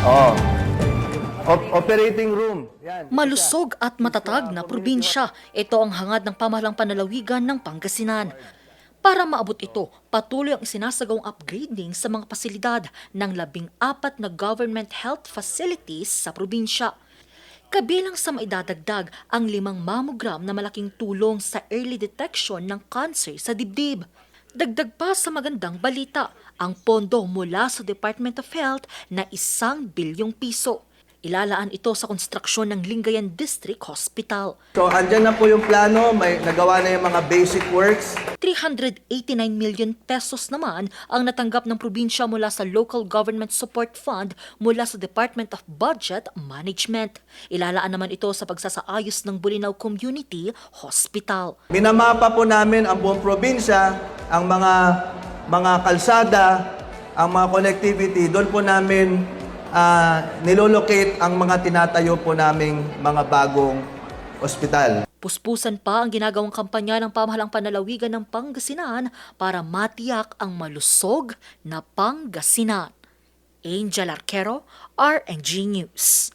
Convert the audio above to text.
Oh. Operating room. Yan. Malusog at matatag na probinsya, ito ang hangad ng pamahalang panlalawigan ng Pangasinan. Para maabot ito, patuloy ang isinasagawang upgrading sa mga pasilidad ng 14 na government health facilities sa probinsya. Kabilang sa maidadagdag ang 5 mammogram na malaking tulong sa early detection ng cancer sa dibdib. Dagdag pa sa magandang balita, ang pondo mula sa Department of Health na 1 bilyong piso. Ilalaan ito sa konstruksyon ng Lingayen District Hospital. So, andyan na po yung plano, may nagawa na yung mga basic works. 389 million pesos naman ang natanggap ng probinsya mula sa Local Government Support Fund mula sa Department of Budget Management. Ilalaan naman ito sa pagsasaayos ng Bulinaw Community Hospital. Minamapa po namin ang buong probinsya, ang mga kalsada, ang mga connectivity. Doon po namin nilolocate ang mga tinatayo po naming mga bagong ospital. Puspusan pa ang ginagawang kampanya ng pamahalang panlalawigan ng Pangasinan para matiyak ang malusog na Pangasinan. Angel Arquero, RNG News.